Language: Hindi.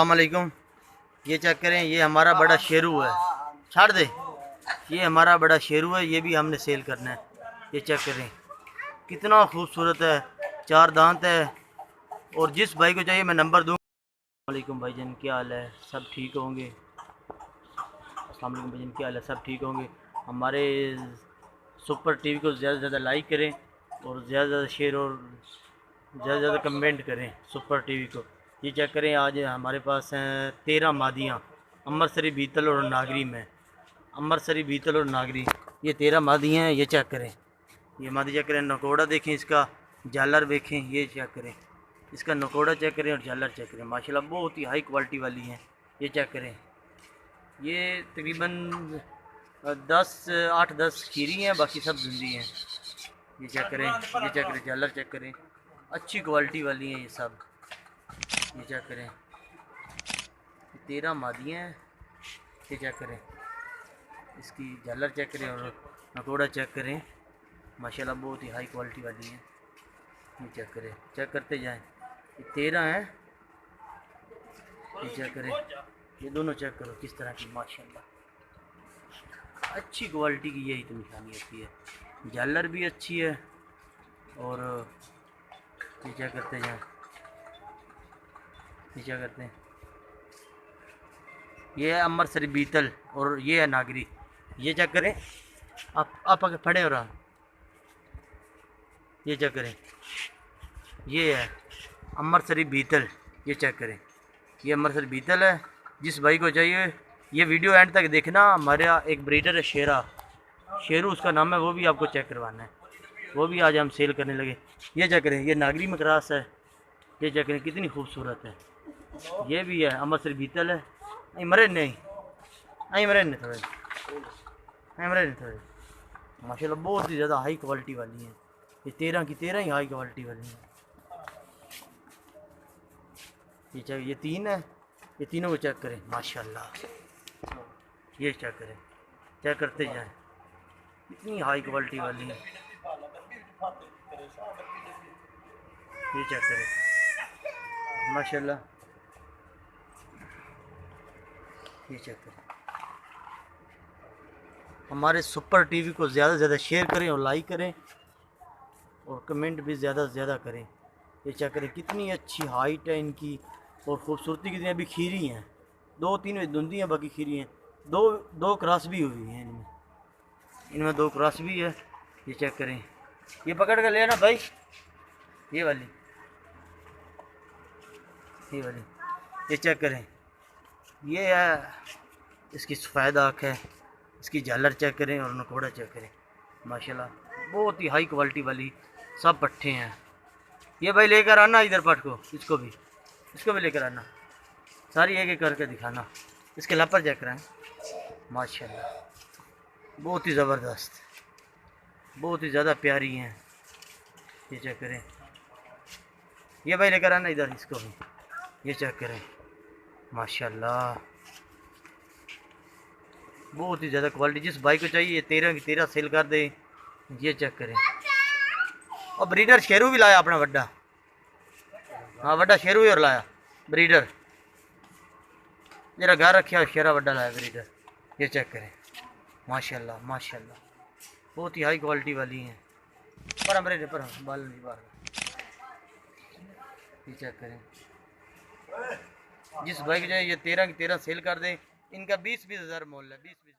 अस्सलामुअलैकुम। ये चेक करें, ये हमारा बड़ा शेरू है। छाड़ दे। ये हमारा बड़ा शेरू है, ये भी हमने सेल करना है। ये चेक करें कितना खूबसूरत है, चार दांत है। और जिस भाई को चाहिए मैं नंबर दूँ। अस्सलामुअलैकुम भाईजान, क्या हाल है? सब ठीक होंगे? अस्सलामुअलैकुम भाईजान, क्या हाल है? सब ठीक होंगे। हमारे सुपर टीवी को ज़्यादा से ज़्यादा लाइक करें और ज़्यादा से ज़्यादा शेयर और ज़्यादा से ज़्यादा कमेंट करें सुपर टीवी को। ये चेक करें, आज हमारे पास हैं 13 मादियाँ अमृतसरी, बीतल और नागरी में। अमृतसरी, बीतल और नागरी, ये 13 मादी हैं। ये चेक करें, ये मादी चेक करें, नकोड़ा देखें, इसका झालर देखें। ये चेक करें, इसका नकोड़ा चेक करें और झालर चेक करें। माशाल्लाह बहुत ही हाई क्वालिटी वाली हैं। ये चेक करें, ये तकरीबन 8-10 खीरी हैं, बाकी सब जिंदी हैं। ये चेक करें, ये चेक करें, झालर चेक करें, अच्छी क्वालिटी वाली हैं ये सब। ये चेक करें, 13 मादियाँ हैं। ये चेक करें, इसकी झालर चेक करें और नकोड़ा चेक करें। माशाल्लाह बहुत ही हाई क्वालिटी वाली हैं। ये चेक करें, चेक करते जाएं। ये 13 हैं। ये चेक करें, ये दोनों चेक करो किस तरह की, माशाल्लाह अच्छी क्वालिटी की। यही तो निशानी होती है, झालर भी अच्छी है। और ये चेक करते जाएं, ये क्या करते हैं। ये है अमृतसरी बीतल और ये है नागरी। ये चेक करें, आप आगे खड़े हो रहा। ये चेक करें, ये है अमृतसरी बीतल। ये चेक करें, ये अमृतसरी बीतल है। जिस भाई को चाहिए ये वीडियो एंड तक देखना। हमारा एक ब्रीडर है शेरू उसका नाम है, वो भी आपको चेक करवाना है। वो भी आज हम सेल करने लगे। ये चेक करें, ये नागरी में क्रॉस है। ये चेक करें कितनी खूबसूरत है। ये भी है अमृतसरी बीतल है। नहीं मरे नहीं, नहीं मरे नहीं थोड़े, नहीं मरे नहीं थोड़े। माशाल्लाह बहुत ही ज़्यादा हाई क्वालिटी वाली हैं। ये 13 की 13 ही हाई क्वालिटी वाली हैं। ये चेक, ये 3 है। ये तीनों को चेक करें, माशाल्लाह। ये चेक करें, चेक करते जाएं, इतनी हाई क्वालिटी वाली है। ये चेक करें, माशाल्लाह। ये चेक करें। हमारे सुपर टीवी को ज़्यादा से ज़्यादा शेयर करें और लाइक करें और कमेंट भी ज़्यादा से ज़्यादा करें। ये चेक करें कितनी अच्छी हाइट है इनकी और ख़ूबसूरती कितनी। अभी खीरी हैं, 2-3 में धुंधी हैं, बाकी खीरी हैं। दो क्रॉस भी हुई हैं इनमें, इनमें 2 क्रॉस भी है। ये चेक करें, ये पकड़ कर लेना भाई। ये वाली, ये वाली, ये चेक करें। ये है इसकी सफ़ेद आँख है। इसकी झालर चेक करें और नकोड़ा चेक करें। माशाल्लाह बहुत ही हाई क्वालिटी वाली सब पट्ठे हैं। ये भाई लेकर आना इधर पट को, इसको भी लेकर आना। सारी एक एक करके दिखाना। इसके लापर चेक कराएं, माशाल्लाह बहुत ही ज़बरदस्त, बहुत ही ज़्यादा प्यारी हैं। ये चेक करें, ये भाई लेकर आना इधर इसको भी। ये चेक करें, माशाल्लाह बहुत ही ज़्यादा क्वालिटी। जिस भाई को चाहिए ये 13 की 13 सेल कर दे। ये चेक करें, और ब्रीडर शेरू भी लाया अपना वड्डा। हाँ वड्डा शेरू ही और लाया ब्रीडर, जरा घर रखा शेरा वड्डा लाया ब्रीडर। ये चेक करें, माशाल्लाह माशाल्लाह बहुत ही हाई क्वालिटी वाली हैं। पर हमारे पर बाल नहीं बाहर। ये चेक करें, जिस भाई को चाहिए ये 13 की 13 सेल कर दे। इनका 20-20 हज़ार मोल है, 20-20।